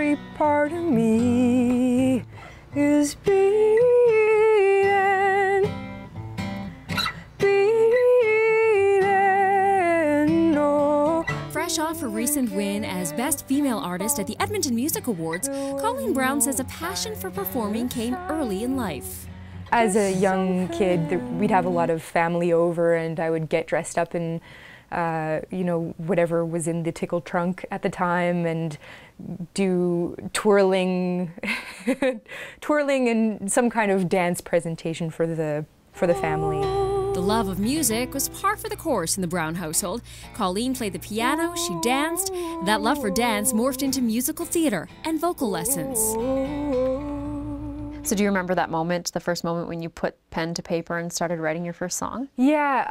every part of me is beating, oh. Fresh off her recent win as Best Female Artist at the Edmonton Music Awards, Colleen Brown says a passion for performing came early in life. As a young kid, we'd have a lot of family over, and I would get dressed up in, you know, whatever was in the tickle trunk at the time, and do twirling, twirling and some kind of dance presentation for the family. The love of music was par for the course in the Brown household. Colleen played the piano, she danced. That love for dance morphed into musical theater and vocal lessons. So do you remember that moment, the first moment when you put pen to paper and started writing your first song? Yeah,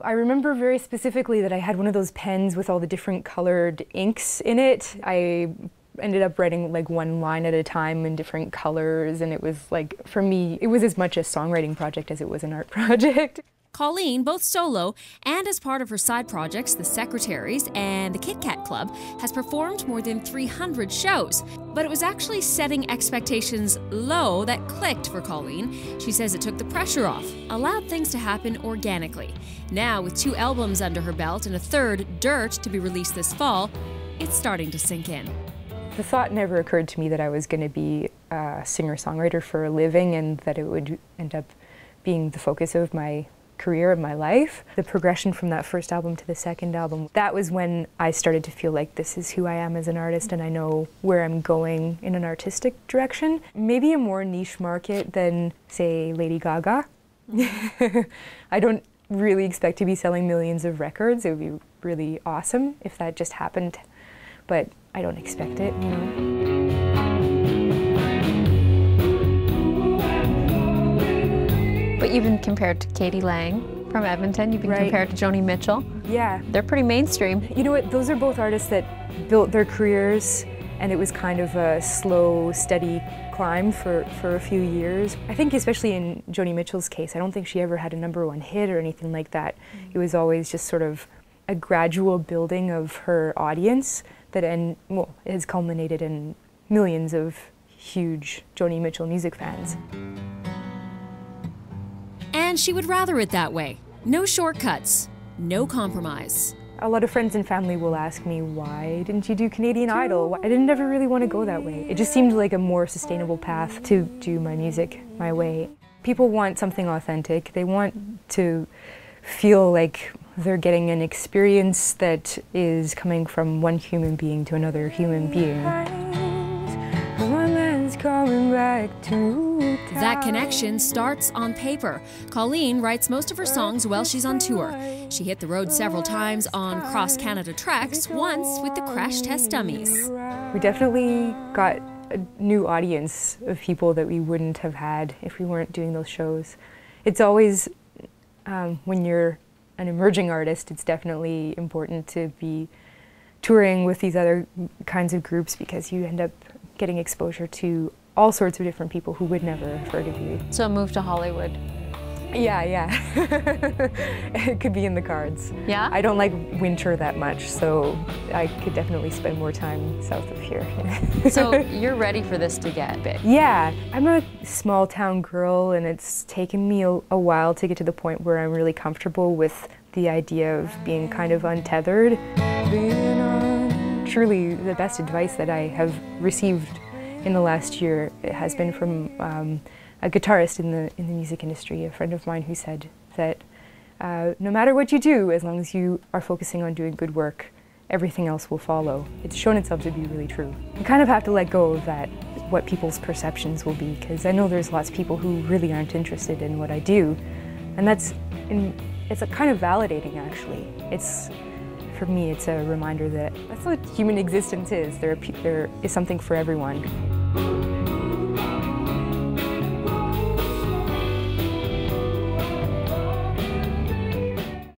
I remember very specifically that I had one of those pens with all the different colored inks in it. I ended up writing like one line at a time in different colors, and it was like, for me, it was as much a songwriting project as it was an art project. Colleen, both solo and as part of her side projects, The Secretaries and the Kit Kat Club, has performed more than 300 shows. But it was actually setting expectations low that clicked for Colleen. She says it took the pressure off, allowed things to happen organically. Now, with 2 albums under her belt and a third, Dirt, to be released this fall, it's starting to sink in. The thought never occurred to me that I was going to be a singer-songwriter for a living, and that it would end up being the focus of my career of my life. The progression from that first album to the second album, that was when I started to feel like this is who I am as an artist, and I know where I'm going in an artistic direction. Maybe a more niche market than, say, Lady Gaga. I don't really expect to be selling millions of records. It would be really awesome if that just happened, but I don't expect it, you know. But you've been compared to Katie Lang from Edmonton. You've been compared to Joni Mitchell. Yeah. They're pretty mainstream. You know what? Those are both artists that built their careers, and it was kind of a slow, steady climb for a few years. I think especially in Joni Mitchell's case, I don't think she ever had a #1 hit or anything like that. It was always just sort of a gradual building of her audience that has culminated in millions of huge Joni Mitchell music fans. And she would rather it that way. No shortcuts, no compromise. A lot of friends and family will ask me, why didn't you do Canadian Idol? I didn't ever really want to go that way. It just seemed like a more sustainable path to do my music my way. People want something authentic. They want to feel like they're getting an experience that is coming from one human being to another human being. That connection starts on paper. Colleen writes most of her songs while she's on tour. She hit the road several times on cross-Canada treks, once with the Crash Test Dummies. We definitely got a new audience of people that we wouldn't have had if we weren't doing those shows. It's always, when you're an emerging artist, it's definitely important to be touring with these other kinds of groups, because you end up getting exposure to all sorts of different people who would never have heard of you. So a move to Hollywood. Yeah. It could be in the cards. Yeah? I don't like winter that much, so I could definitely spend more time south of here. So you're ready for this to get big? Yeah. I'm a small town girl, and it's taken me a while to get to the point where I'm really comfortable with the idea of being kind of untethered. Truly, the best advice that I have received in the last year has been from a guitarist in the music industry, a friend of mine, who said that no matter what you do, as long as you are focusing on doing good work, everything else will follow. It's shown itself to be really true. You kind of have to let go of that, what people's perceptions will be, because I know there's lots of people who really aren't interested in what I do, and it's a kind of validating, actually. For me, it's a reminder that that's what human existence is. There is something for everyone.